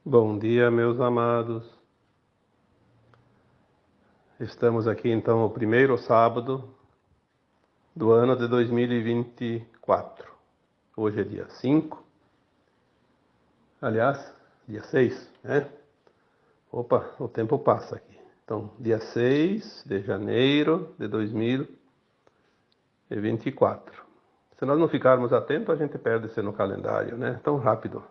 Bom dia, meus amados. Estamos aqui então o primeiro sábado do ano de 2024. Hoje é dia 5. Aliás, dia 6, né? Opa, o tempo passa aqui. Então, dia 6 de janeiro de 2024. Se nós não ficarmos atentos, a gente perde-se no calendário, né? Tão rápido.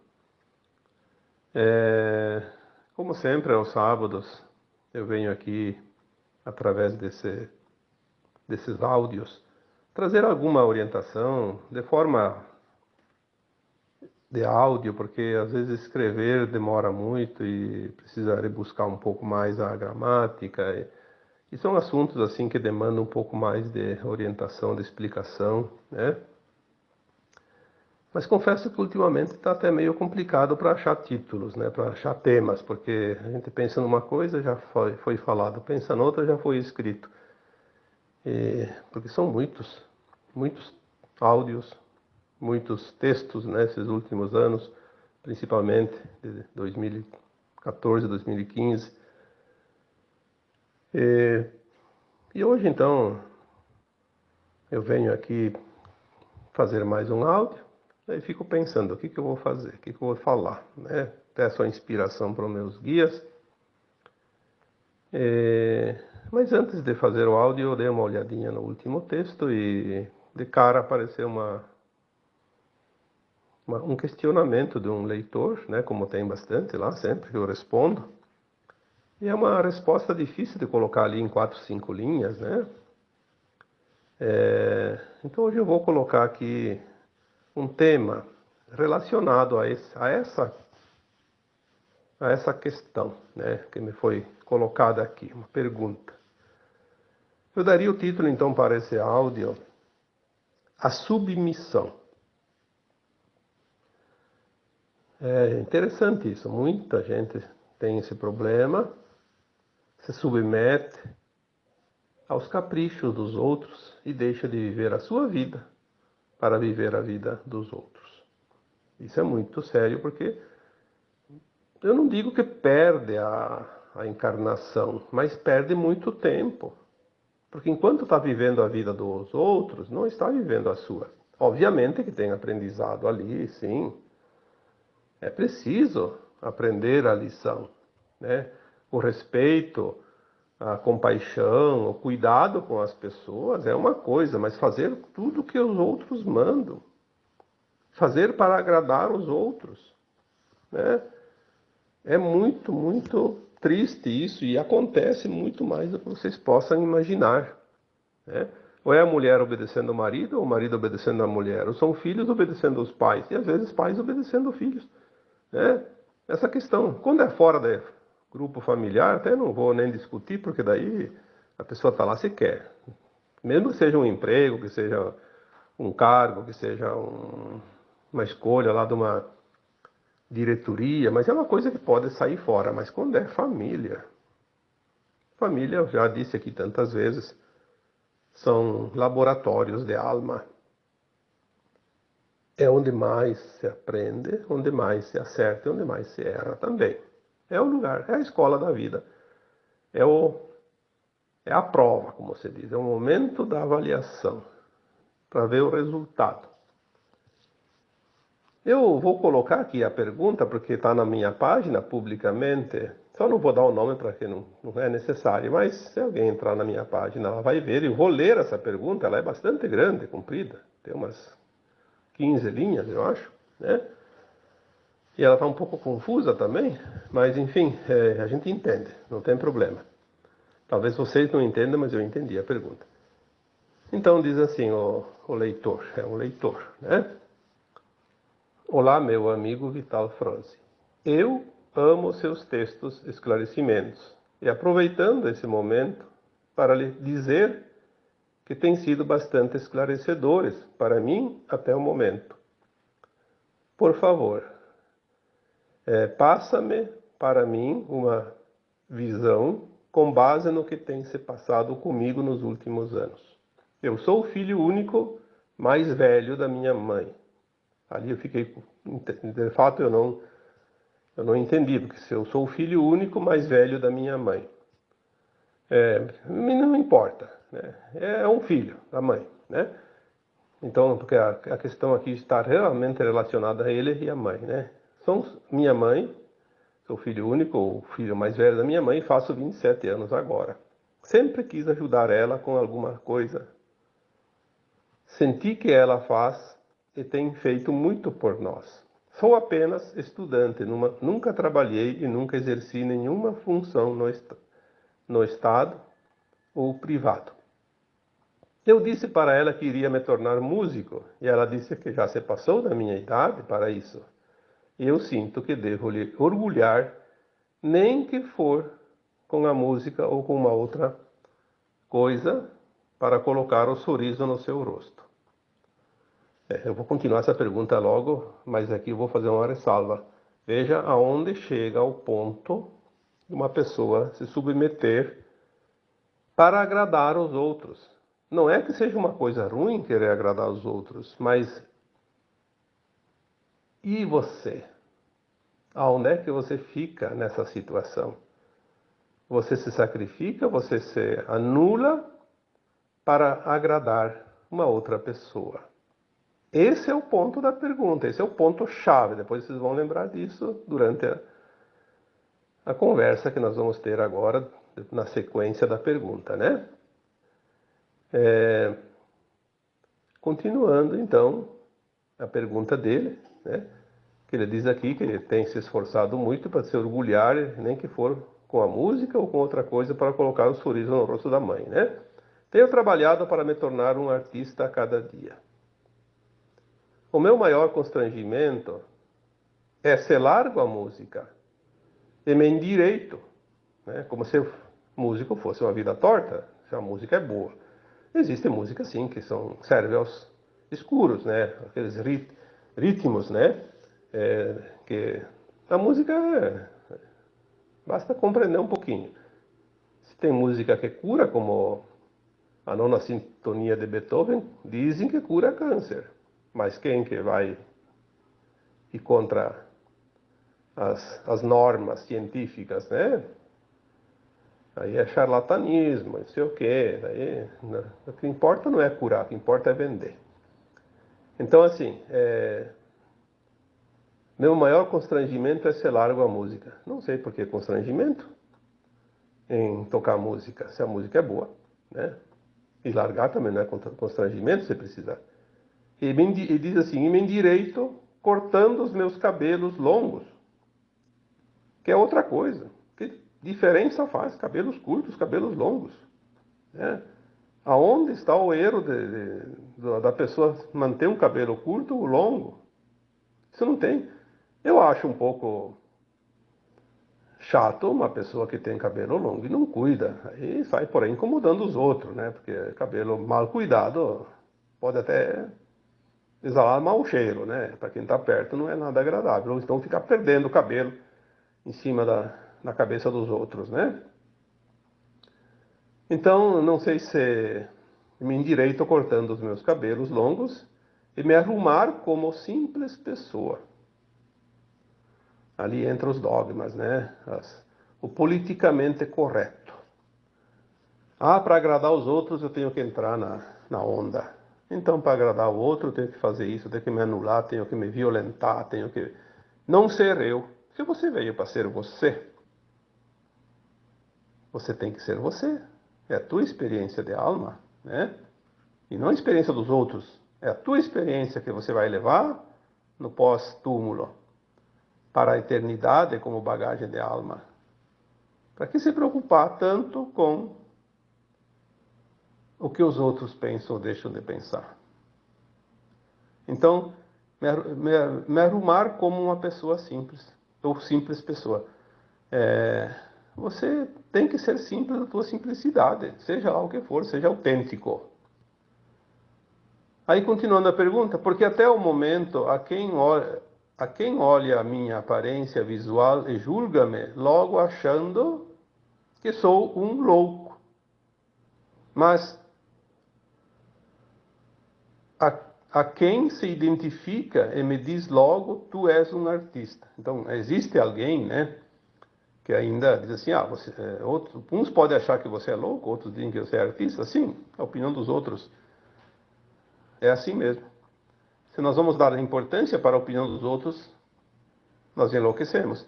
Como sempre, aos sábados, eu venho aqui através desses áudios, trazer alguma orientação de forma de áudio, porque às vezes escrever demora muito e precisa rebuscar um pouco mais a gramática. E são assuntos assim que demandam um pouco mais de orientação, de explicação, né? Mas confesso que ultimamente está até meio complicado para achar títulos, né? Para achar temas, porque a gente pensa numa coisa, já foi falado, pensa noutra, já foi escrito. Porque são muitos áudios, muitos textos nesses últimos anos, principalmente de 2014, 2015. E hoje, então, eu venho aqui fazer mais um áudio, aí fico pensando o que eu vou fazer, o que eu vou falar, né? Peço a inspiração para os meus guias. Mas antes de fazer o áudio, eu dei uma olhadinha no último texto e de cara apareceu um questionamento de um leitor, né, como tem bastante lá, sempre que eu respondo. E é uma resposta difícil de colocar ali em 4, 5 linhas, né? Então hoje eu vou colocar aqui um tema relacionado a essa questão, né, que me foi colocada aqui, uma pergunta. Eu daria o título então para esse áudio, A Submissão. É interessante isso, muita gente tem esse problema, se submete aos caprichos dos outros e deixa de viver a sua vida para viver a vida dos outros. Isso é muito sério porque eu não digo que perde a encarnação, mas perde muito tempo. Porque enquanto está vivendo a vida dos outros, não está vivendo a sua. Obviamente que tem aprendizado ali, sim. É preciso aprender a lição, né? O respeito, a compaixão, o cuidado com as pessoas é uma coisa, mas fazer tudo o que os outros mandam, fazer para agradar os outros, né? É muito triste isso e acontece muito mais do que vocês possam imaginar, né? Ou é a mulher obedecendo ao marido, ou o marido obedecendo à mulher, ou são filhos obedecendo aos pais, e às vezes pais obedecendo aos filhos, né? Essa questão, quando é fora do grupo familiar, até não vou nem discutir, porque daí a pessoa está lá se quer. Mesmo que seja um emprego, que seja um cargo, que seja uma escolha lá de uma diretoria, mas é uma coisa que pode sair fora. Mas quando é família, eu já disse aqui tantas vezes, são laboratórios de alma. É onde mais se aprende, onde mais se acerta e onde mais se erra também. É o lugar, é a escola da vida. É a prova, como se diz, é o momento da avaliação, para ver o resultado. Eu vou colocar aqui a pergunta, porque está na minha página publicamente, só não vou dar o nome para que não é necessário, mas se alguém entrar na minha página, ela vai ver, e eu vou ler essa pergunta, ela é bastante grande, comprida, tem umas 15 linhas, eu acho, né? E ela está um pouco confusa também, mas enfim, a gente entende, não tem problema. Talvez vocês não entendam, mas eu entendi a pergunta. Então diz assim o leitor, é um leitor, né? Olá, meu amigo Vital Fronzi. Eu amo seus textos esclarecimentos e aproveitando esse momento para lhe dizer que têm sido bastante esclarecedores para mim até o momento. Por favor, passa-me para mim uma visão com base no que tem se passado comigo nos últimos anos. Eu sou o filho único mais velho da minha mãe. Ali eu fiquei, de fato eu não Eu não entendi, porque se eu sou o filho único mais velho da minha mãe, não importa, né? É um filho da mãe, né? Então, porque a questão aqui está realmente relacionada a ele e a mãe, né? São minha mãe, sou filho único, o filho mais velho da minha mãe, faço 27 anos agora. Sempre quis ajudar ela com alguma coisa. Senti que ela faz e tem feito muito por nós. Sou apenas estudante, nunca trabalhei e nunca exerci nenhuma função no Estado ou privado. Eu disse para ela que iria me tornar músico e ela disse que já se passou da minha idade para isso. E eu sinto que devo lhe orgulhar, nem que for com a música ou com uma outra coisa, para colocar o sorriso no seu rosto. Eu vou continuar essa pergunta logo, mas aqui eu vou fazer uma ressalva. Veja aonde chega o ponto de uma pessoa se submeter para agradar os outros. Não é que seja uma coisa ruim querer agradar os outros, mas e você? Aonde é que você fica nessa situação? Você se sacrifica, você se anula para agradar uma outra pessoa. Esse é o ponto da pergunta, esse é o ponto chave. Depois vocês vão lembrar disso durante a conversa que nós vamos ter agora na sequência da pergunta, né? Continuando então a pergunta dele, né? Que ele diz aqui que ele tem se esforçado muito para se orgulhar, nem que for com a música ou com outra coisa, para colocar um sorriso no rosto da mãe, né? Tenho trabalhado para me tornar um artista a cada dia. O meu maior constrangimento é se largo a música e me endireito, né? Como se o músico fosse uma vida torta, se a música é boa. Existe música, sim, que serve aos escuros, né? Aqueles ritmos, né? Que a música basta compreender um pouquinho. Se tem música que cura, como a nona sintonia de Beethoven, dizem que cura câncer. Mas quem que vai ir contra as normas científicas, né? Aí é charlatanismo, não sei o quê. Daí, o que importa não é curar, o que importa é vender. Então, assim, meu maior constrangimento é ser largo a música. Não sei por que constrangimento em tocar música, se a música é boa, né? E largar também não é constrangimento, se precisar. E diz assim, e me endireito cortando os meus cabelos longos, que é outra coisa. Que diferença faz cabelos curtos, cabelos longos? Né? Aonde está o erro da pessoa manter um cabelo curto ou longo? Isso não tem. Eu acho um pouco chato uma pessoa que tem cabelo longo e não cuida. Aí sai por aí incomodando os outros, né? Porque cabelo mal cuidado pode até exalar mau cheiro, né? Para quem está perto não é nada agradável. Ou então ficar perdendo o cabelo em cima da cabeça dos outros, né? Então, não sei se me endireito cortando os meus cabelos longos e me arrumar como simples pessoa. Ali entra os dogmas, né? O politicamente correto. Ah, para agradar os outros eu tenho que entrar na onda. Então, para agradar o outro eu tenho que fazer isso, eu tenho que me anular, tenho que me violentar, tenho que não ser eu. Se você veio para ser você, você tem que ser você. É a tua experiência de alma, né? E não a experiência dos outros. É a tua experiência que você vai levar no pós-túmulo para a eternidade como bagagem de alma. Para que se preocupar tanto com o que os outros pensam ou deixam de pensar? Então, me arrumar como uma pessoa simples, ou simples pessoa. Você tem que ser simples da tua simplicidade, seja lá o que for, seja autêntico. Aí, continuando a pergunta, porque até o momento, a quem olha a minha aparência visual e julga-me, logo achando que sou um louco. Mas a quem se identifica e me diz logo, tu és um artista. Então, existe alguém, né, que ainda diz assim, uns podem achar que você é louco, outros dizem que você é artista. Sim, a opinião dos outros é assim mesmo. Se nós vamos dar importância para a opinião dos outros, nós enlouquecemos.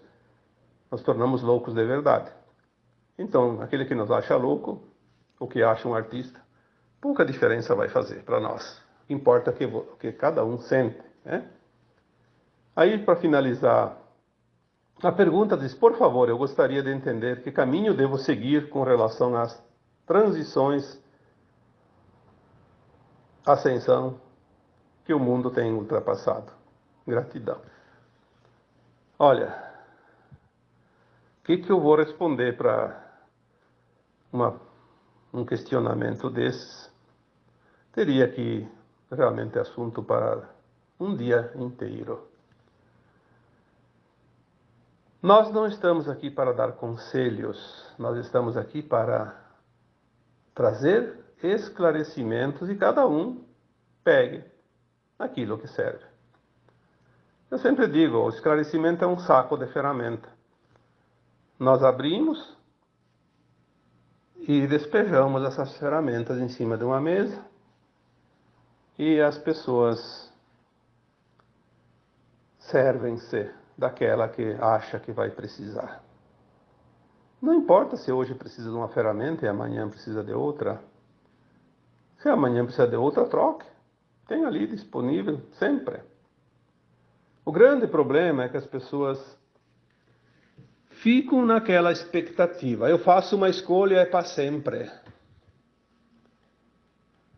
Nós tornamos loucos de verdade. Então, aquele que nos acha louco, ou que acha um artista, pouca diferença vai fazer para nós. Importa o que cada um sente, né? Aí, para finalizar, a pergunta diz, por favor, eu gostaria de entender que caminho devo seguir com relação às transições, ascensão que o mundo tem ultrapassado. Gratidão. Olha, o que eu vou responder para um questionamento desses? Teria aqui realmente assunto para um dia inteiro. Nós não estamos aqui para dar conselhos, nós estamos aqui para trazer esclarecimentos e cada um pegue aquilo que serve. Eu sempre digo, o esclarecimento é um saco de ferramenta. Nós abrimos e despejamos essas ferramentas em cima de uma mesa e as pessoas servem-se daquela que acha que vai precisar. Não importa se hoje precisa de uma ferramenta e amanhã precisa de outra. Se amanhã precisa de outra, troque. Tem ali disponível sempre. O grande problema é que as pessoas ficam naquela expectativa. Eu faço uma escolha, é para sempre.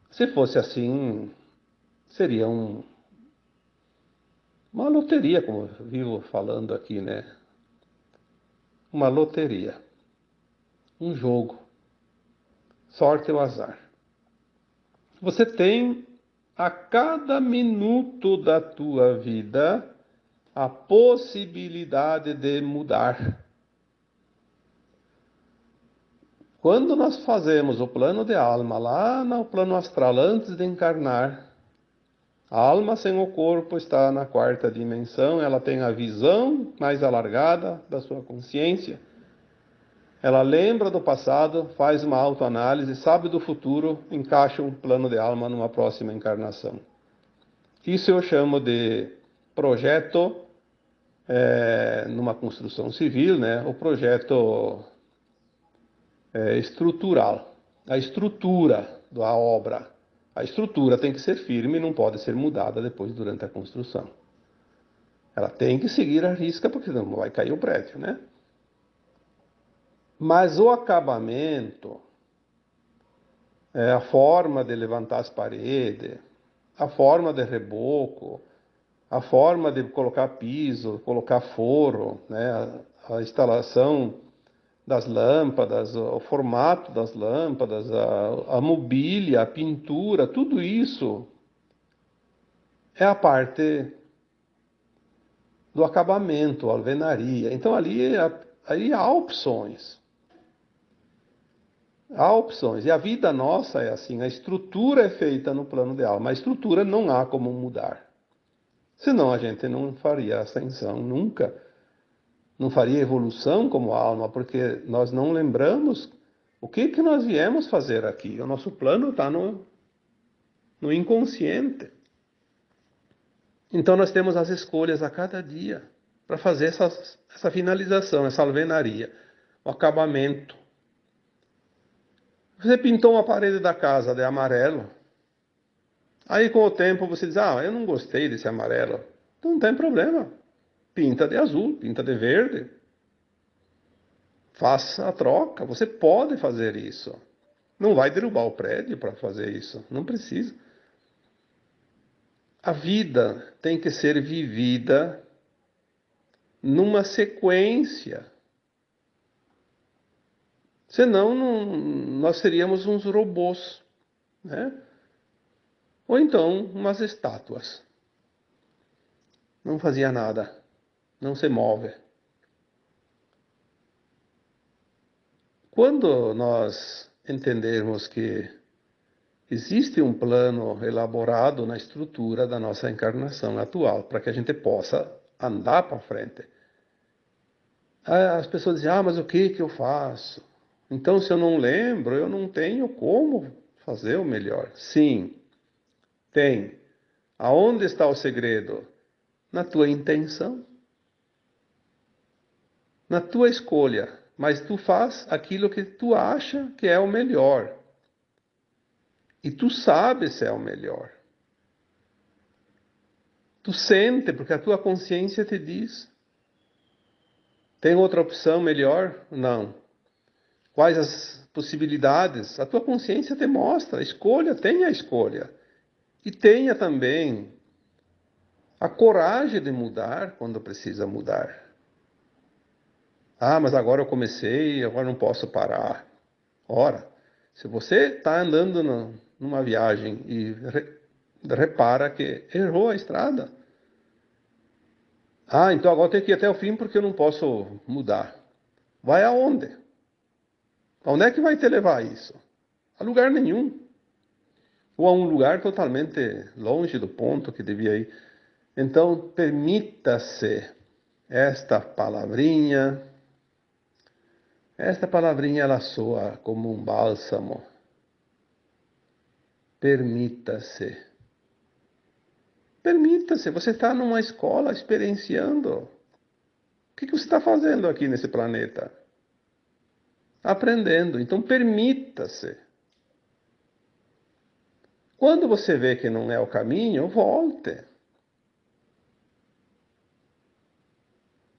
Se fosse assim, seria uma loteria, como eu vivo falando aqui, né? Uma loteria. Um jogo. Sorte ou azar. Você tem a cada minuto da tua vida a possibilidade de mudar. Quando nós fazemos o plano de alma lá no plano astral antes de encarnar, a alma sem o corpo está na quarta dimensão, ela tem a visão mais alargada da sua consciência. Ela lembra do passado, faz uma autoanálise, sabe do futuro, encaixa um plano de alma numa próxima encarnação. Isso eu chamo de projeto, numa construção civil, né? O projeto estrutural. A estrutura da obra. A estrutura tem que ser firme e não pode ser mudada depois durante a construção. Ela tem que seguir a risca, porque senão vai cair o prédio, né? Mas o acabamento, a forma de levantar as paredes, a forma de reboco, a forma de colocar piso, colocar forro, né? A instalação das lâmpadas, o formato das lâmpadas, a mobília, a pintura, tudo isso é a parte do acabamento, a alvenaria. Então ali há opções. Há opções. E a vida nossa é assim, a estrutura é feita no plano de alma. A estrutura não há como mudar. Senão a gente não faria ascensão nunca. Não faria evolução como alma, porque nós não lembramos o que nós viemos fazer aqui. O nosso plano está no inconsciente. Então nós temos as escolhas a cada dia para fazer essa finalização, essa alvenaria, o acabamento. Você pintou uma parede da casa de amarelo. Aí com o tempo você diz, eu não gostei desse amarelo. Então não tem problema. Pinta de azul, pinta de verde. Faça a troca. Você pode fazer isso. Não vai derrubar o prédio para fazer isso. Não precisa. A vida tem que ser vivida numa sequência. Senão nós seríamos uns robôs, né? Ou então umas estátuas. Não fazia nada. Não se move. Quando nós entendermos que Existe um plano elaborado na estrutura da nossa encarnação atual, para que a gente possa andar para frente. As pessoas dizem, mas o que que eu faço? Então, se eu não lembro, eu não tenho como fazer o melhor. Sim, tem. Aonde está o segredo? Na tua intenção, na tua escolha. Mas tu faz aquilo que tu acha que é o melhor. E tu sabes se é o melhor. Tu sente, porque a tua consciência te diz. Tem outra opção melhor? Não. Quais as possibilidades? A tua consciência te mostra. Escolha, tenha a escolha. E tenha também a coragem de mudar quando precisa mudar. Mas agora eu comecei, agora não posso parar. Ora, se você está andando numa viagem e repara que errou a estrada. Então agora eu tenho que ir até o fim porque eu não posso mudar. Vai aonde? Aonde é que vai te levar isso? A lugar nenhum. Ou a um lugar totalmente longe do ponto que devia ir. Então, permita-se esta palavrinha. Esta palavrinha ela soa como um bálsamo. Permita-se. Permita-se. Você está numa escola experienciando. O que você está fazendo aqui nesse planeta? Aprendendo. Então, permita-se. Quando você vê que não é o caminho, volte.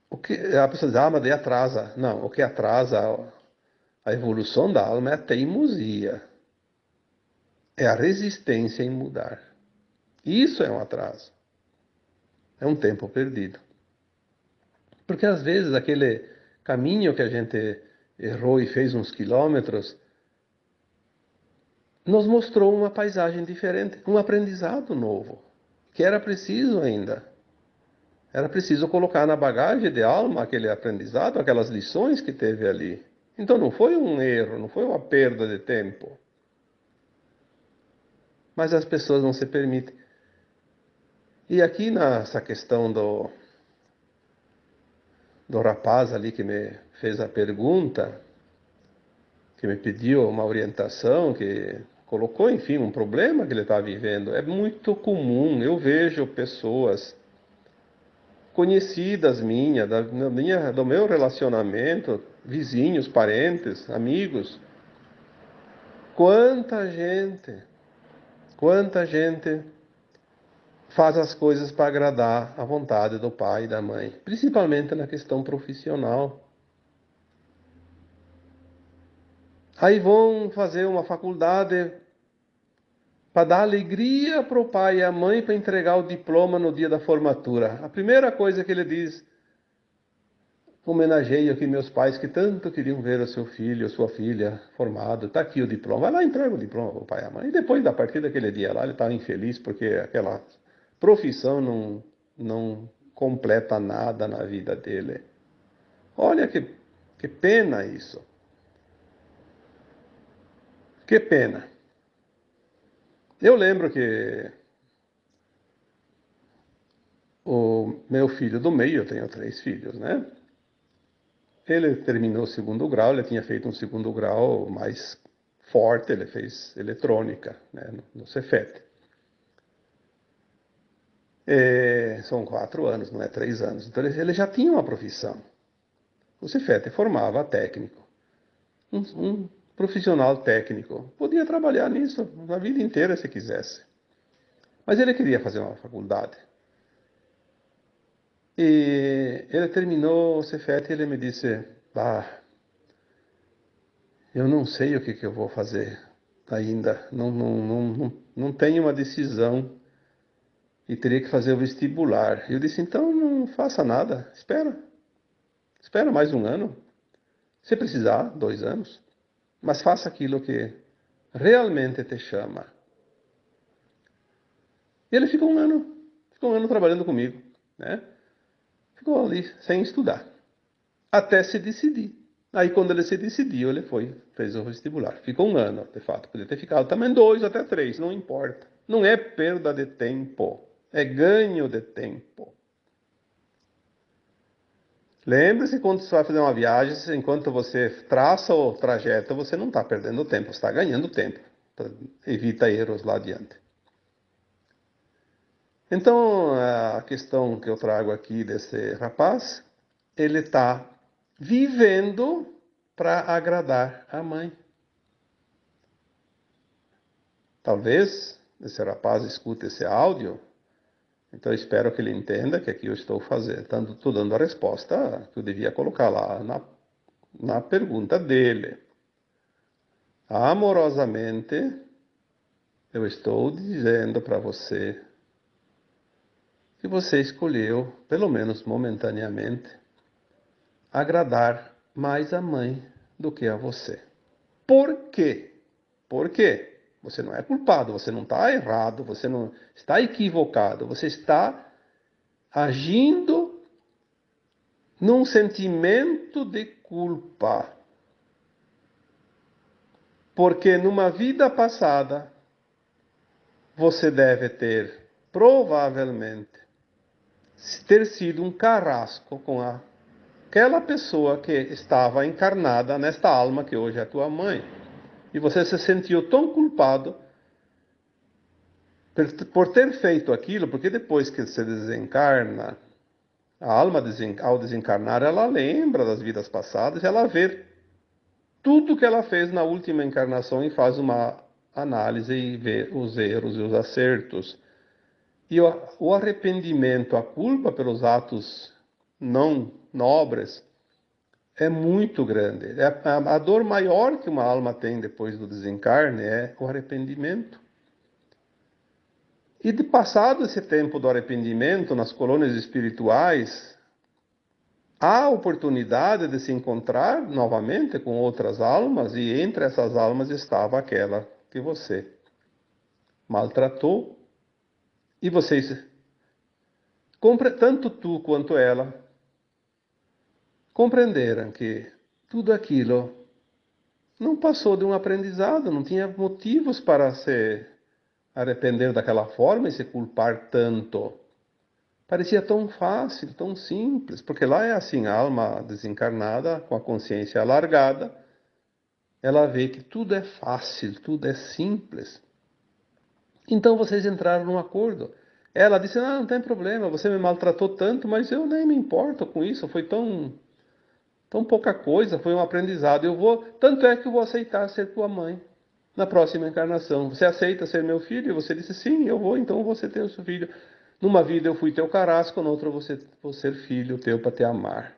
O que a pessoa diz, mas daí atrasa. Não, o que atrasa a evolução da alma é a teimosia. É a resistência em mudar. Isso é um atraso. É um tempo perdido. Porque às vezes aquele caminho que a gente errou e fez uns quilômetros nos mostrou uma paisagem diferente, um aprendizado novo, que era preciso ainda. Era preciso colocar na bagagem de alma aquele aprendizado, aquelas lições que teve ali. Então não foi um erro, não foi uma perda de tempo. Mas as pessoas não se permitem. E aqui nessa questão do rapaz ali que me fez a pergunta, que me pediu uma orientação, que colocou, enfim, um problema que ele está vivendo, é muito comum. Eu vejo pessoas conhecidas minhas, do meu relacionamento, vizinhos, parentes, amigos. Quanta gente faz as coisas para agradar a vontade do pai e da mãe, principalmente na questão profissional. Aí vão fazer uma faculdade para dar alegria para o pai e a mãe para entregar o diploma no dia da formatura. A primeira coisa que ele diz, homenageio aqui meus pais que tanto queriam ver o seu filho, a sua filha formado. Está aqui o diploma. Vai lá e entrega o diploma para o pai e a mãe. E depois, a partir daquele dia lá, ele está infeliz porque aquela profissão não completa nada na vida dele. Olha que pena isso. Que pena. Eu lembro que o meu filho do meio, eu tenho 3 filhos, né? Ele terminou o segundo grau, ele tinha feito um segundo grau mais forte, ele fez eletrônica, né, no Cefet. São 4 anos, não é 3 anos. Então ele já tinha uma profissão. O Cefet formava técnico, um profissional técnico. Podia trabalhar nisso a vida inteira se quisesse. Mas ele queria fazer uma faculdade. E ele terminou o Cefet e ele me disse, eu não sei o que eu vou fazer ainda. Não tenho uma decisão e teria que fazer o vestibular. Eu disse, então não faça nada, espera. Espera mais um ano. Se precisar, 2 anos. Mas faça aquilo que realmente te chama. E ele ficou um ano trabalhando comigo, né? Ficou ali sem estudar. Até se decidir. Aí quando ele se decidiu, ele foi, fez o vestibular. Ficou 1 ano, de fato. Podia ter ficado também 2 até 3, não importa. Não é perda de tempo, é ganho de tempo. Lembre-se, quando você vai fazer uma viagem, enquanto você traça o trajeto, você não está perdendo tempo, você está ganhando tempo. Evita erros lá adiante. Então, a questão que eu trago aqui desse rapaz, ele está vivendo para agradar a mãe. Talvez esse rapaz escute esse áudio, então eu espero que ele entenda que aqui eu estou fazendo, estou dando a resposta que eu devia colocar lá na pergunta dele. Amorosamente, eu estou dizendo para você que você escolheu, pelo menos momentaneamente, agradar mais a mãe do que a você. Por quê? Por quê? Você não é culpado, você não está errado, você não está equivocado, você está agindo num sentimento de culpa. Porque numa vida passada, você deve ter, provavelmente, ter sido um carrasco com aquela pessoa que estava encarnada nesta alma que hoje é a tua mãe. E você se sentiu tão culpado por ter feito aquilo, porque depois que você desencarna, a alma, ao desencarnar, ela lembra das vidas passadas, ela vê tudo que ela fez na última encarnação e faz uma análise e vê os erros e os acertos. E o arrependimento, a culpa pelos atos não nobres é muito grande. A dor maior que uma alma tem depois do desencarne é o arrependimento. E de passado esse tempo do arrependimento, nas colônias espirituais, há a oportunidade de se encontrar novamente com outras almas, e entre essas almas estava aquela que você maltratou, e vocês, tanto tu quanto ela, compreenderam que tudo aquilo não passou de um aprendizado, não tinha motivos para se arrepender daquela forma e se culpar tanto. Parecia tão fácil, tão simples, porque lá é assim, a alma desencarnada, com a consciência alargada, ela vê que tudo é fácil, tudo é simples. Então vocês entraram num acordo. Ela disse, não tem problema, você me maltratou tanto, mas eu nem me importo com isso, foi tão pouca coisa, foi um aprendizado. Tanto é que eu vou aceitar ser tua mãe na próxima encarnação. Você aceita ser meu filho? E você disse, sim, eu vou, então você tem o seu filho. Numa vida eu fui teu carrasco, na outra você vou ser filho teu para te amar.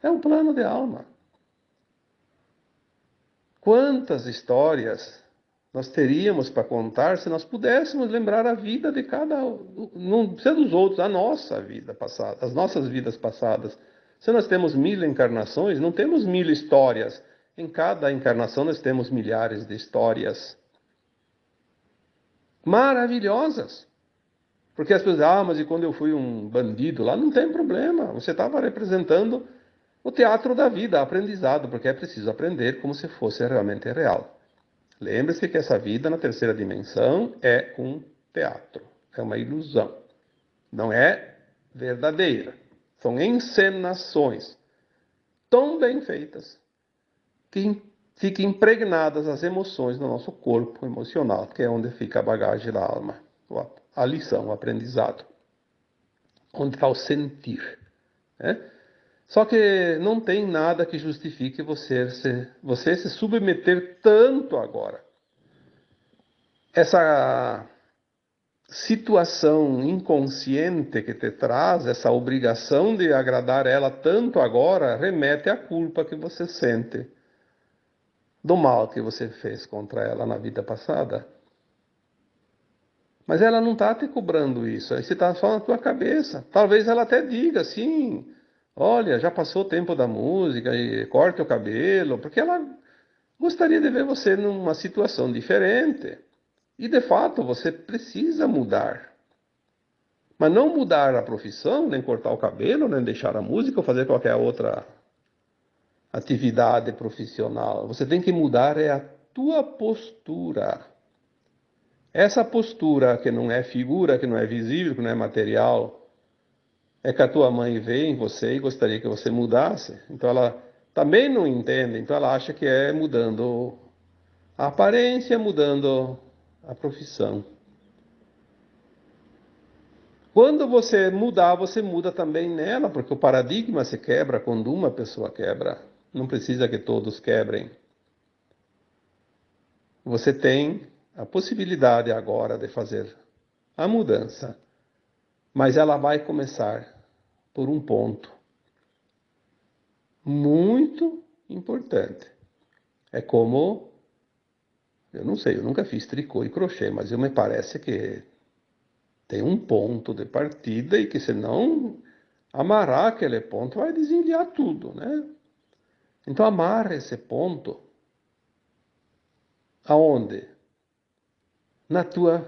É um plano de alma. Quantas histórias nós teríamos para contar se nós pudéssemos lembrar a vida de cada um, não precisa dos outros, a nossa vida passada, as nossas vidas passadas. Se nós temos 1000 encarnações, não temos 1000 histórias. Em cada encarnação nós temos milhares de histórias maravilhosas. Porque as pessoas, mas e quando eu fui um bandido lá? Não tem problema, você estava representando o teatro da vida, aprendizado, porque é preciso aprender como se fosse realmente real. Lembre-se que essa vida na terceira dimensão é um teatro, é uma ilusão, não é verdadeira. São encenações tão bem feitas que fiquem impregnadas as emoções no nosso corpo emocional, que é onde fica a bagagem da alma, a lição, o aprendizado, onde está o sentir, né? Só que não tem nada que justifique você se submeter tanto agora. Essa situação inconsciente que te traz, essa obrigação de agradar ela tanto agora, remete à culpa que você sente do mal que você fez contra ela na vida passada. Mas ela não está te cobrando isso, isso está só na tua cabeça. Talvez ela até diga assim, olha, já passou o tempo da música e corta o cabelo, porque ela gostaria de ver você numa situação diferente. E de fato você precisa mudar. Mas não mudar a profissão, nem cortar o cabelo, nem deixar a música ou fazer qualquer outra atividade profissional. Você tem que mudar a tua postura. Essa postura que não é figura, que não é visível, que não é material, é que a tua mãe vê em você e gostaria que você mudasse. Então ela também não entende, então ela acha que é mudando a aparência, mudando a profissão. Quando você mudar, você muda também nela, porque o paradigma se quebra quando uma pessoa quebra. Não precisa que todos quebrem. Você tem a possibilidade agora de fazer a mudança, mas ela vai começar por um ponto muito importante. É como, eu não sei, eu nunca fiz tricô e crochê, mas me parece que tem um ponto de partida e que se não amarrar aquele ponto vai desenviar tudo, né? Então amarra esse ponto aonde? Na tua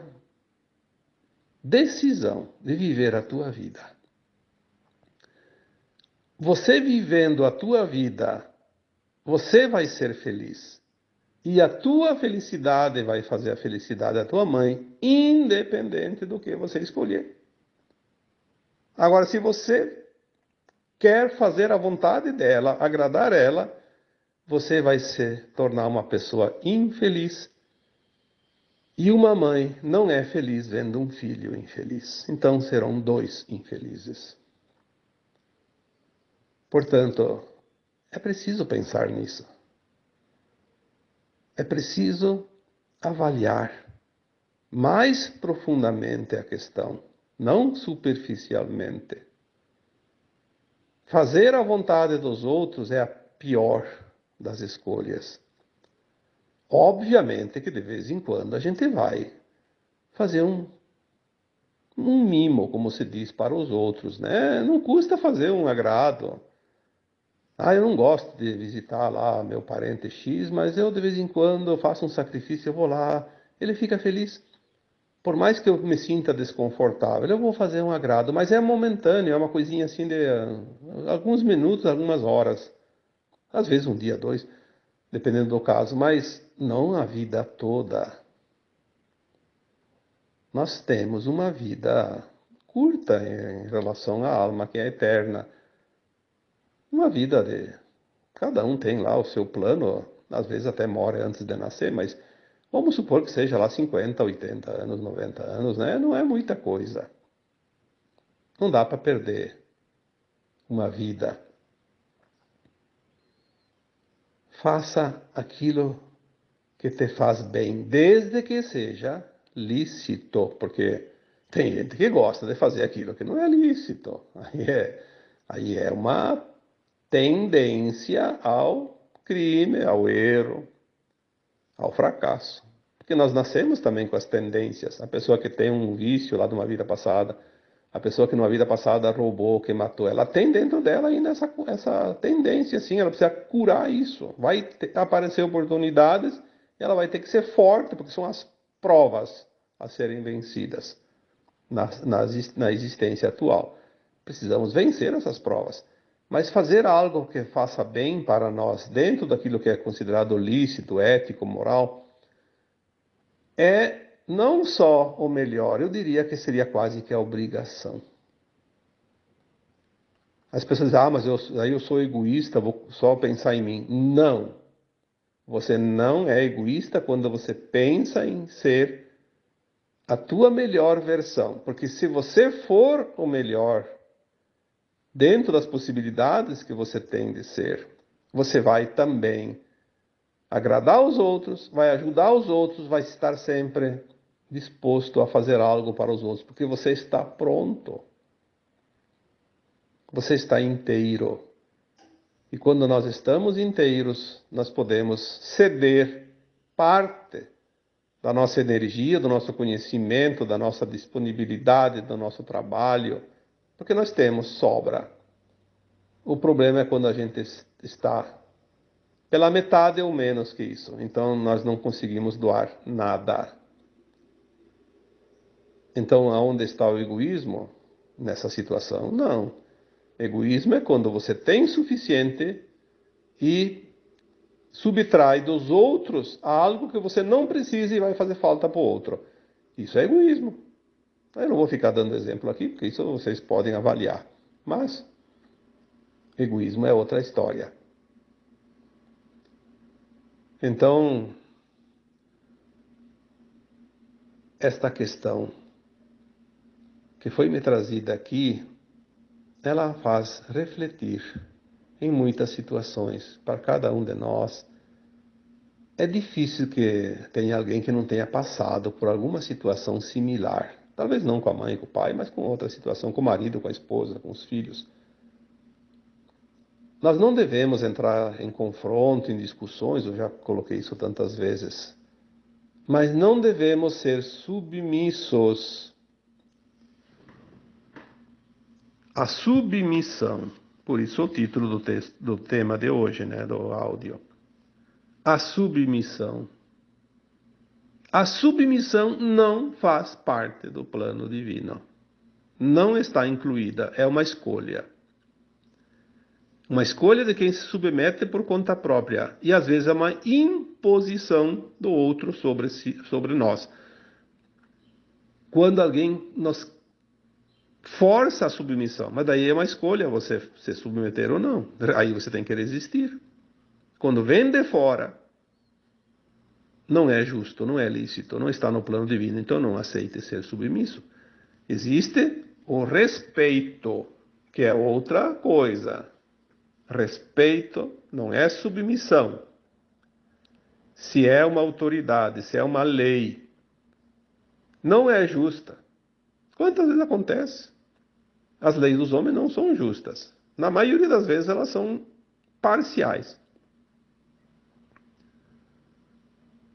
decisão de viver a tua vida. Você vivendo a tua vida, você vai ser feliz. E a tua felicidade vai fazer a felicidade da tua mãe, independente do que você escolher. Agora, se você quer fazer a vontade dela, agradar ela, você vai se tornar uma pessoa infeliz. E uma mãe não é feliz vendo um filho infeliz. Então serão dois infelizes. Portanto, é preciso pensar nisso. É preciso avaliar mais profundamente a questão, não superficialmente. Fazer a vontade dos outros é a pior das escolhas. Obviamente que de vez em quando a gente vai fazer um mimo, como se diz, para os outros, né? Não custa fazer um agrado. Ah, eu não gosto de visitar lá meu parente X, mas eu de vez em quando eu faço um sacrifício, eu vou lá, ele fica feliz. Por mais que eu me sinta desconfortável, eu vou fazer um agrado, mas é momentâneo, é uma coisinha assim de alguns minutos, algumas horas, às vezes um dia, dois, dependendo do caso, mas não a vida toda. Nós temos uma vida curta em relação à alma que é eterna. Uma vida de... Cada um tem lá o seu plano, às vezes até morre antes de nascer, mas vamos supor que seja lá 50, 80 anos, 90 anos, né? Não é muita coisa. Não dá para perder uma vida. Faça aquilo que te faz bem, desde que seja lícito, porque tem gente que gosta de fazer aquilo que não é lícito. Aí é uma tendência ao crime, ao erro, ao fracasso. Porque nós nascemos também com as tendências. A pessoa que tem um vício lá de uma vida passada, a pessoa que numa vida passada roubou, que matou, ela tem dentro dela ainda essa tendência, assim, ela precisa curar isso. Vai aparecer oportunidades, e ela vai ter que ser forte, porque são as provas a serem vencidas na existência atual. Precisamos vencer essas provas. Mas fazer algo que faça bem para nós, dentro daquilo que é considerado lícito, ético, moral, é não só o melhor, eu diria que seria quase que a obrigação. As pessoas dizem, mas aí eu sou egoísta, vou só pensar em mim. Não. Você não é egoísta quando você pensa em ser a tua melhor versão. Porque se você for o melhor, dentro das possibilidades que você tem de ser, você vai também agradar os outros, vai ajudar os outros, vai estar sempre disposto a fazer algo para os outros, porque você está pronto. Você está inteiro. E quando nós estamos inteiros, nós podemos ceder parte da nossa energia, do nosso conhecimento, da nossa disponibilidade, do nosso trabalho, porque nós temos sobra. O problema é quando a gente está pela metade ou menos que isso. Então nós não conseguimos doar nada. Então aonde está o egoísmo nessa situação? Não. Egoísmo é quando você tem suficiente e subtrai dos outros algo que você não precisa e vai fazer falta para o outro. Isso é egoísmo. Eu não vou ficar dando exemplo aqui, porque isso vocês podem avaliar. Mas egoísmo é outra história. Então, esta questão que foi me trazida aqui, ela faz refletir em muitas situações para cada um de nós. É difícil que tenha alguém que não tenha passado por alguma situação similar. Talvez não com a mãe, com o pai, mas com outra situação, com o marido, com a esposa, com os filhos. Nós não devemos entrar em confronto, em discussões, eu já coloquei isso tantas vezes, mas não devemos ser submissos. A submissão, por isso o título do texto, do tema de hoje, né, do áudio. A submissão. A submissão não faz parte do plano divino. Não está incluída, é uma escolha. Uma escolha de quem se submete por conta própria. E às vezes é uma imposição do outro sobre nós. Quando alguém nos força a submissão, mas daí é uma escolha você se submeter ou não. Aí você tem que resistir. Quando vem de fora, não é justo, não é lícito, não está no plano divino, então não aceite ser submisso. Existe o respeito, que é outra coisa. Respeito não é submissão. Se é uma autoridade, se é uma lei, não é justa. Quantas vezes acontece? As leis dos homens não são justas. Na maioria das vezes elas são parciais.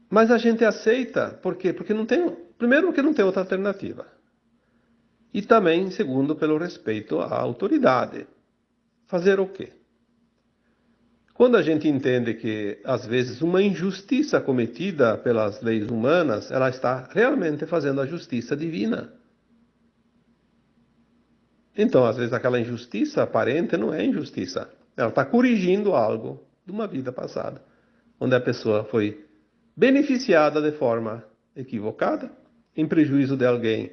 Mas a gente aceita, por quê? Porque não tem, primeiro porque não tem outra alternativa. E também, segundo, pelo respeito à autoridade. Fazer o quê? Quando a gente entende que, às vezes, uma injustiça cometida pelas leis humanas, ela está realmente fazendo a justiça divina. Então, às vezes, aquela injustiça aparente não é injustiça. Ela está corrigindo algo de uma vida passada, onde a pessoa foi beneficiada de forma equivocada, em prejuízo de alguém.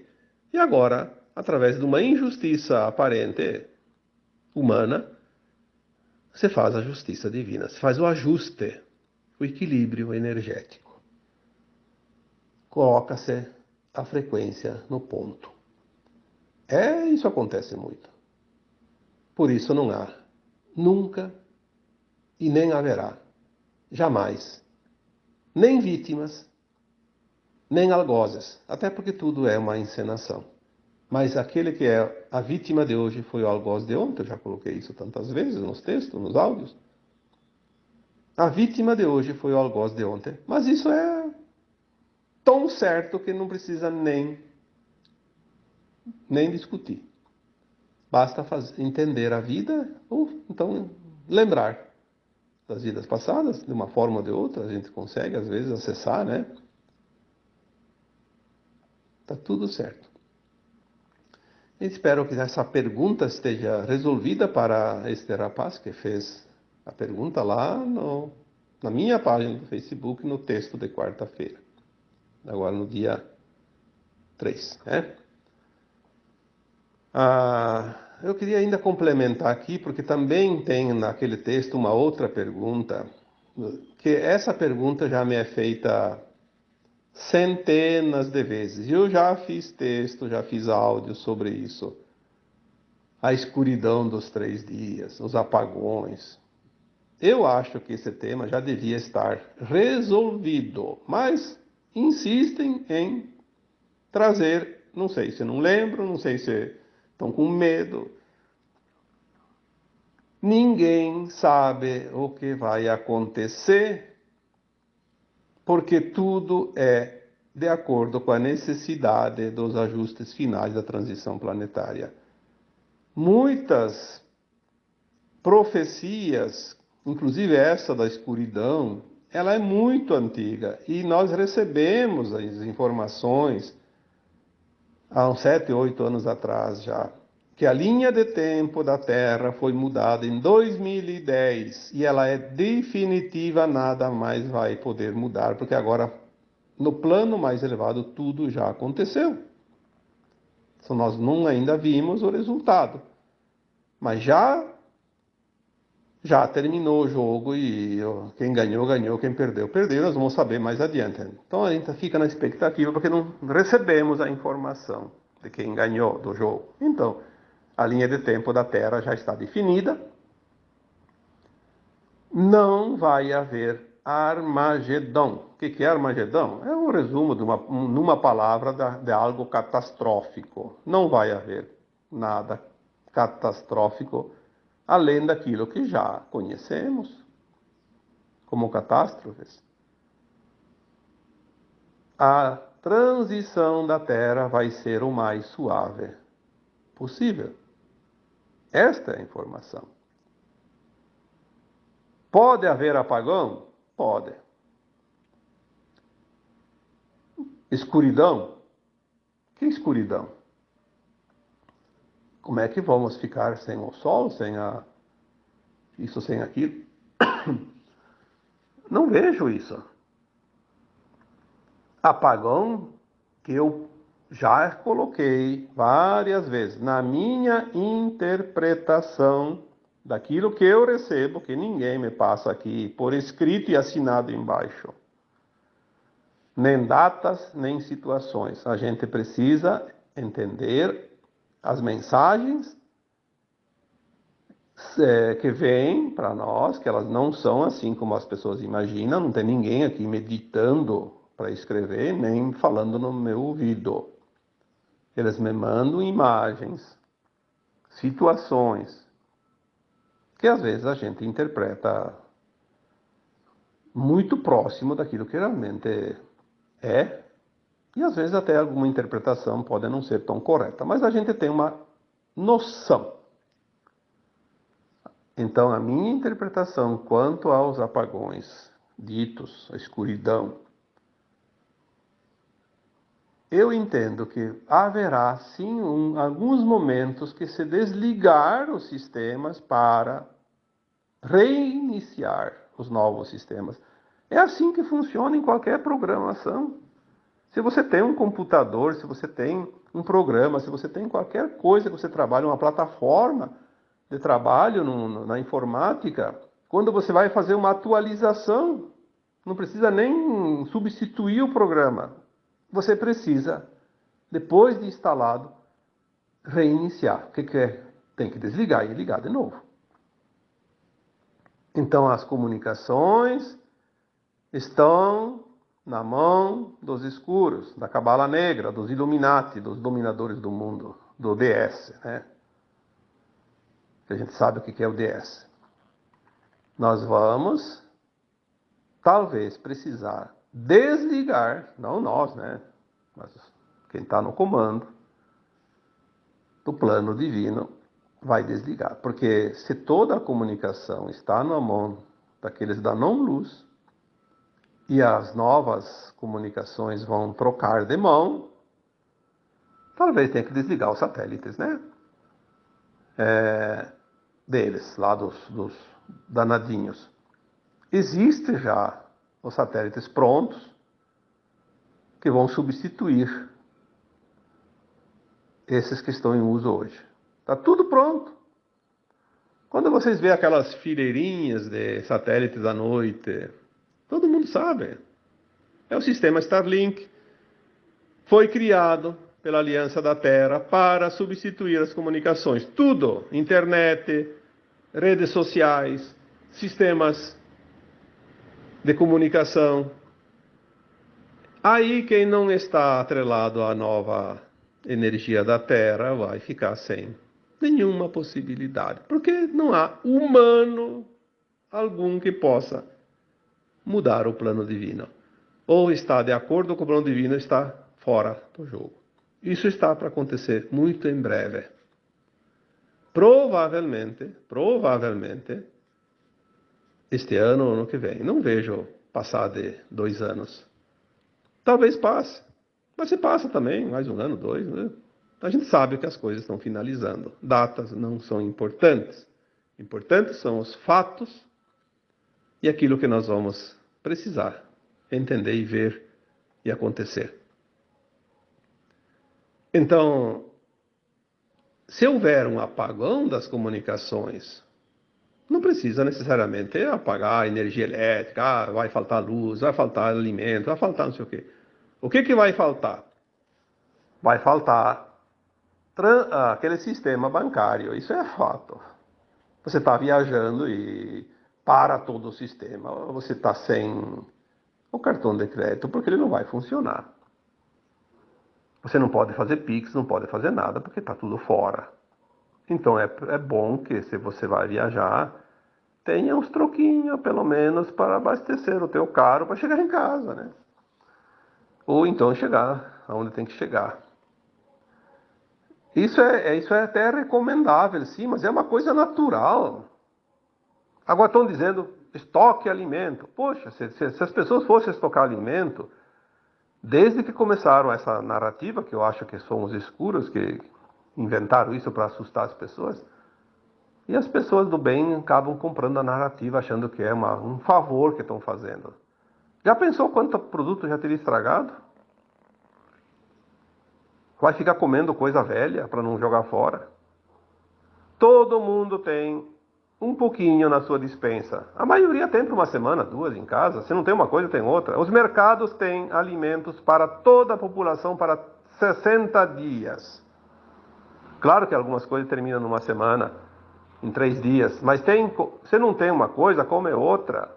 E agora, através de uma injustiça aparente humana, você faz a justiça divina, você faz o ajuste, o equilíbrio energético. Coloca-se a frequência no ponto. Isso acontece muito. Por isso não há, nunca e nem haverá, jamais, nem vítimas, nem algozes, até porque tudo é uma encenação. Mas aquele que é a vítima de hoje foi o algoz de ontem, eu já coloquei isso tantas vezes nos textos, nos áudios. A vítima de hoje foi o algoz de ontem. Mas isso é tão certo que não precisa nem discutir. Basta entender a vida, ou então lembrar das vidas passadas, de uma forma ou de outra, a gente consegue às vezes acessar, né? Tá tudo certo. Espero que essa pergunta esteja resolvida para este rapaz que fez a pergunta lá na minha página do Facebook, no texto de quarta-feira. Agora no dia 3, né? Eu queria ainda complementar aqui, porque também tem naquele texto uma outra pergunta, que essa pergunta já me é feita centenas de vezes. Eu já fiz texto, já fiz áudio sobre isso. A escuridão dos 3 dias, os apagões. Eu acho que esse tema já devia estar resolvido, mas insistem em trazer, não sei se não lembram, não sei se estão com medo. Ninguém sabe o que vai acontecer, porque tudo é de acordo com a necessidade dos ajustes finais da transição planetária. Muitas profecias, inclusive essa da escuridão, ela é muito antiga e nós recebemos as informações há uns 7, 8 anos atrás já. que a linha de tempo da Terra foi mudada em 2010 e ela é definitiva, nada mais vai poder mudar, porque agora, no plano mais elevado, tudo já aconteceu. Só nós não ainda vimos o resultado, mas já terminou o jogo e quem ganhou, ganhou, quem perdeu, perdeu, nós vamos saber mais adiante. Então a gente fica na expectativa porque não recebemos a informação de quem ganhou do jogo. Então, a linha de tempo da Terra já está definida. Não vai haver Armagedão. O que é Armagedão? É um resumo numa palavra de algo catastrófico. Não vai haver nada catastrófico além daquilo que já conhecemos como catástrofes. A transição da Terra vai ser o mais suave possível. Esta é a informação. Pode haver apagão? Pode. Escuridão? Que escuridão? Como é que vamos ficar sem o sol, sem isso, sem aquilo? Não vejo isso. Apagão que eu já coloquei várias vezes na minha interpretação daquilo que eu recebo, que ninguém me passa aqui por escrito e assinado embaixo. Nem datas, nem situações. A gente precisa entender as mensagens que vêm para nós, que elas não são assim como as pessoas imaginam, não tem ninguém aqui meditando para escrever, nem falando no meu ouvido. Eles me mandam imagens, situações, que às vezes a gente interpreta muito próximo daquilo que realmente é, e às vezes até alguma interpretação pode não ser tão correta, mas a gente tem uma noção. Então, a minha interpretação quanto aos apagões ditos, a escuridão, eu entendo que haverá sim alguns momentos que se desligar os sistemas para reiniciar os novos sistemas. É assim que funciona em qualquer programação. Se você tem um computador, se você tem um programa, se você tem qualquer coisa que você trabalha, uma plataforma de trabalho na informática, quando você vai fazer uma atualização, não precisa nem substituir o programa. Você precisa, depois de instalado, reiniciar. O que é? Tem que desligar e ligar de novo. Então as comunicações estão na mão dos escuros, da Cabala Negra, dos Illuminati, dos dominadores do mundo, do DS, né? A gente sabe o que é o DS. Nós vamos, talvez, precisar desligar, não nós, né? Mas quem está no comando do plano divino vai desligar. Porque se toda a comunicação está na mão daqueles da não-luz, e as novas comunicações vão trocar de mão, talvez tenha que desligar os satélites, né? Deles, lá dos danadinhos. Existe já os satélites prontos que vão substituir esses que estão em uso hoje. Está tudo pronto. Quando vocês veem aquelas fileirinhas de satélites à noite, todo mundo sabe. É o sistema Starlink. Foi criado pela Aliança da Terra para substituir as comunicações. Tudo, internet, redes sociais, sistemas de comunicação. Aí quem não está atrelado à nova energia da Terra vai ficar sem nenhuma possibilidade, porque não há humano algum que possa mudar o plano divino. Ou está de acordo com o plano divino, está fora do jogo. Isso está para acontecer muito em breve. Provavelmente, este ano ou ano que vem. Não vejo passar de 2 anos. Talvez passe. Mas se passa também, mais 1 ano, 2, né? A gente sabe que as coisas estão finalizando. Datas não são importantes. Importantes são os fatos e aquilo que nós vamos precisar entender e ver e acontecer. Então, se houver um apagão das comunicações, não precisa necessariamente apagar a energia elétrica, vai faltar luz, vai faltar alimento, vai faltar não sei o quê. O que vai faltar? Vai faltar aquele sistema bancário, isso é fato. Você está viajando e para todo o sistema, você está sem o cartão de crédito porque ele não vai funcionar. Você não pode fazer Pix, não pode fazer nada porque está tudo fora. Então é bom que se você vai viajar, tenha uns troquinhos pelo menos para abastecer o teu carro para chegar em casa, né? Ou então chegar aonde tem que chegar. Isso é até recomendável, sim, mas é uma coisa natural. Agora estão dizendo, estoque alimento. Poxa, se as pessoas fossem estocar alimento, desde que começaram essa narrativa, que eu acho que são os escuros que inventaram isso para assustar as pessoas, e as pessoas do bem acabam comprando a narrativa, achando que é um favor que estão fazendo. Já pensou quanto produto já teria estragado? Vai ficar comendo coisa velha para não jogar fora? Todo mundo tem um pouquinho na sua despensa. A maioria tem para uma semana, 2 em casa. Se não tem uma coisa, tem outra. Os mercados têm alimentos para toda a população para 60 dias. Claro que algumas coisas terminam numa semana, em 3 dias. Mas se não tem uma coisa, come outra.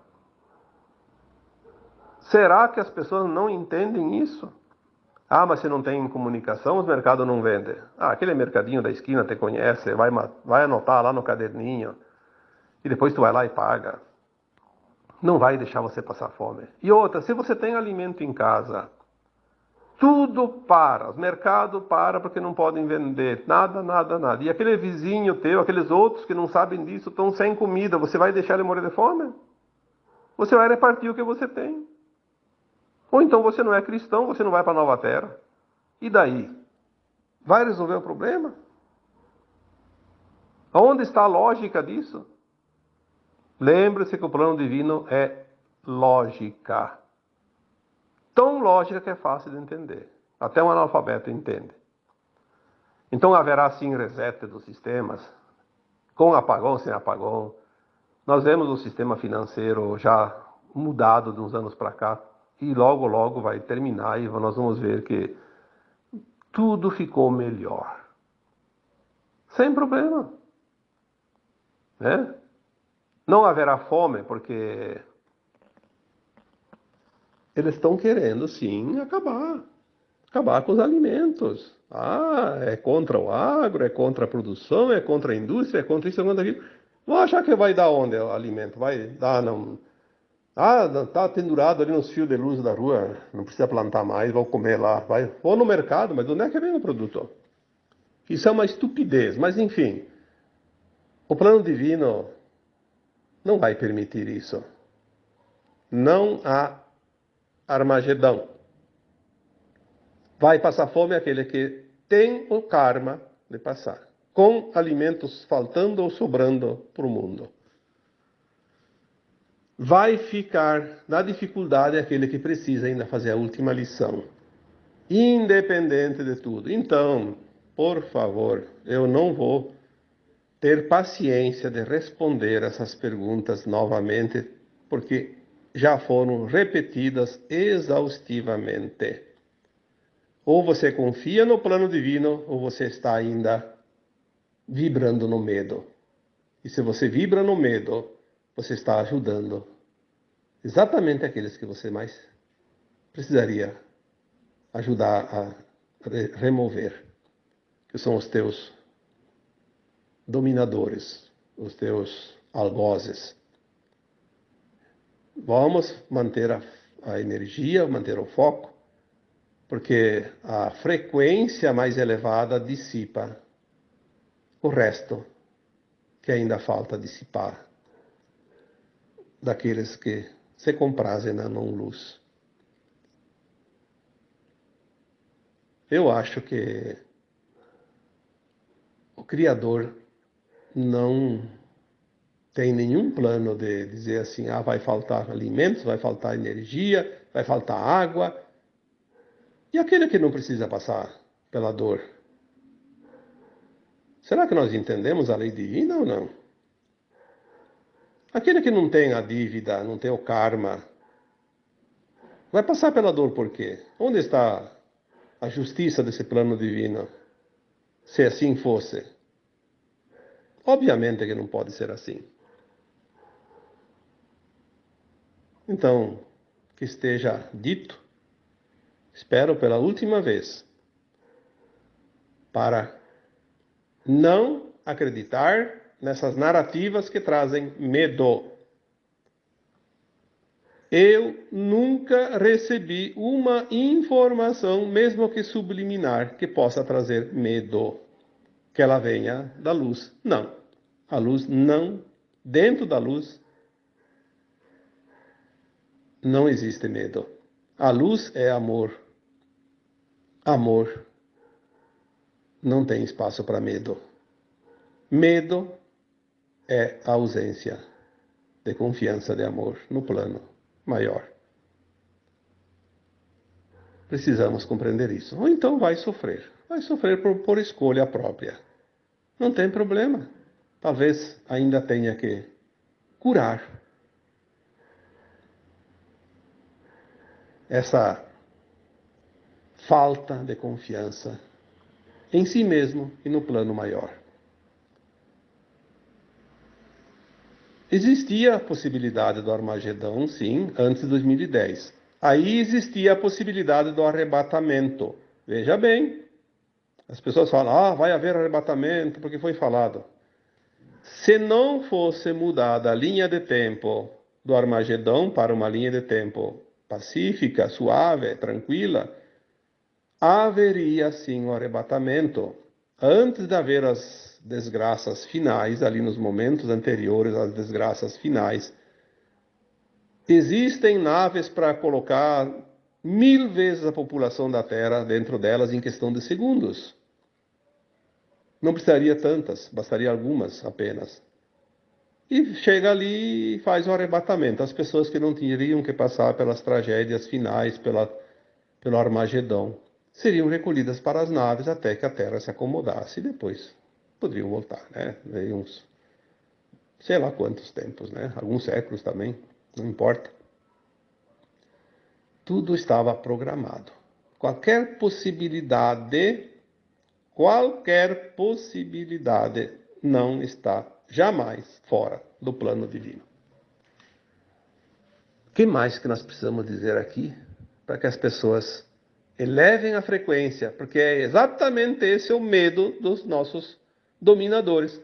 Será que as pessoas não entendem isso? Ah, mas se não tem comunicação, os mercados não vendem. Ah, aquele mercadinho da esquina te conhece, vai anotar lá no caderninho. E depois tu vai lá e paga. Não vai deixar você passar fome. E outra, se você tem alimento em casa, tudo para. Os mercados param porque não podem vender. Nada, nada, nada. E aquele vizinho teu, aqueles outros que não sabem disso, estão sem comida. Você vai deixar ele morrer de fome? Você vai repartir o que você tem. Ou então você não é cristão, você não vai para a nova terra. E daí? Vai resolver o problema? Onde está a lógica disso? Lembre-se que o plano divino é lógica. Tão lógica que é fácil de entender. Até um analfabeto entende. Então haverá sim reset dos sistemas, com apagão, sem apagão. Nós vemos o sistema financeiro já mudado de uns anos para cá e logo, logo vai terminar e nós vamos ver que tudo ficou melhor. Sem problema. Né? Não haverá fome, porque eles estão querendo, sim, acabar com os alimentos. Ah, é contra o agro, é contra a produção, é contra a indústria, é contra isso, é contra aquilo. Vão achar que vai dar onde o alimento? Vai dar, não... Ah, tá pendurado ali nos fios de luz da rua, não precisa plantar mais, vão comer lá. Vou no mercado, mas onde é que vem o produto? Isso é uma estupidez, mas enfim. O plano divino não vai permitir isso. Não há Armagedão. Vai passar fome aquele que tem o karma de passar, com alimentos faltando ou sobrando para o mundo. Vai ficar na dificuldade aquele que precisa ainda fazer a última lição, independente de tudo. Então, por favor, eu não vou ter paciência de responder essas perguntas novamente, porque já foram repetidas exaustivamente. Ou você confia no plano divino, ou você está ainda vibrando no medo. E se você vibra no medo, você está ajudando exatamente aqueles que você mais precisaria ajudar a remover, que são os teus dominadores, os teus algozes. Vamos manter a energia, manter o foco, porque a frequência mais elevada dissipa o resto que ainda falta dissipar daqueles que se comprazem na não-luz. Eu acho que o Criador não tem nenhum plano de dizer assim, vai faltar alimentos, vai faltar energia, vai faltar água. E aquele que não precisa passar pela dor? Será que nós entendemos a lei divina ou não? Aquele que não tem a dívida, não tem o karma, vai passar pela dor por quê? Onde está a justiça desse plano divino? Se assim fosse. Obviamente que não pode ser assim. Então, que esteja dito, espero pela última vez, para não acreditar nessas narrativas que trazem medo. Eu nunca recebi uma informação, mesmo que subliminar, que possa trazer medo. Que ela venha da luz. Não. A luz não, dentro da luz, não existe medo. A luz é amor. Amor não tem espaço para medo. Medo é a ausência de confiança de amor no plano maior. Precisamos compreender isso. Ou então vai sofrer. Vai sofrer por escolha própria. Não tem problema. Talvez ainda tenha que curar essa falta de confiança em si mesmo e no plano maior. Existia a possibilidade do Armagedão, sim, antes de 2010. Aí existia a possibilidade do arrebatamento. Veja bem, as pessoas falam, vai haver arrebatamento, porque foi falado. Se não fosse mudada a linha de tempo do Armagedão para uma linha de tempo pacífica, suave, tranquila, haveria sim o arrebatamento. Antes de haver as desgraças finais, ali nos momentos anteriores às desgraças finais, existem naves para colocar 1000 vezes a população da Terra dentro delas em questão de segundos. Não precisaria tantas, bastaria algumas apenas. E chega ali e faz o arrebatamento. As pessoas que não teriam que passar pelas tragédias finais, pelo Armagedão, seriam recolhidas para as naves até que a Terra se acomodasse e depois poderiam voltar, né? Aí uns, sei lá quantos tempos, né? Alguns séculos também, não importa. Tudo estava programado. Qualquer possibilidade não está jamais fora do plano divino. O que mais que nós precisamos dizer aqui para que as pessoas elevem a frequência? Porque é exatamente esse o medo dos nossos dominadores,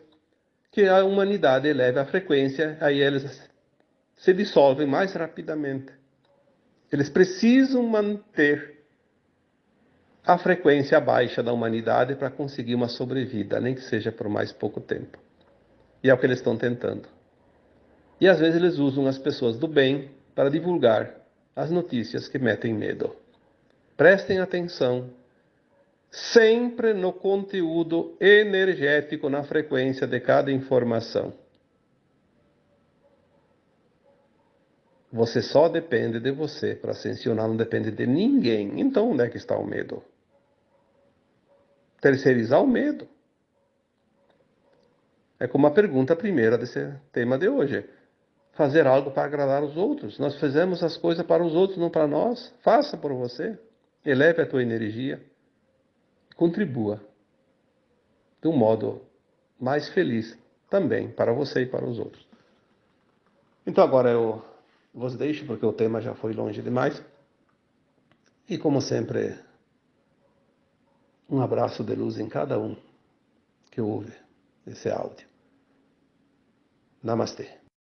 que a humanidade eleve a frequência, aí eles se dissolvem mais rapidamente. Eles precisam manter a frequência baixa da humanidade para conseguir uma sobrevida, nem que seja por mais pouco tempo. E é o que eles estão tentando. E às vezes eles usam as pessoas do bem para divulgar as notícias que metem medo. Prestem atenção sempre no conteúdo energético, na frequência de cada informação. Você só depende de você para ascensionar, não depende de ninguém. Então onde é que está o medo? Terceirizar o medo. É como a pergunta primeira desse tema de hoje. Fazer algo para agradar os outros. Nós fizemos as coisas para os outros, não para nós. Faça por você. Eleve a tua energia. Contribua de um modo mais feliz também para você e para os outros. Então agora eu vos deixo, porque o tema já foi longe demais. E como sempre, um abraço de luz em cada um que ouve esse áudio. Namastê.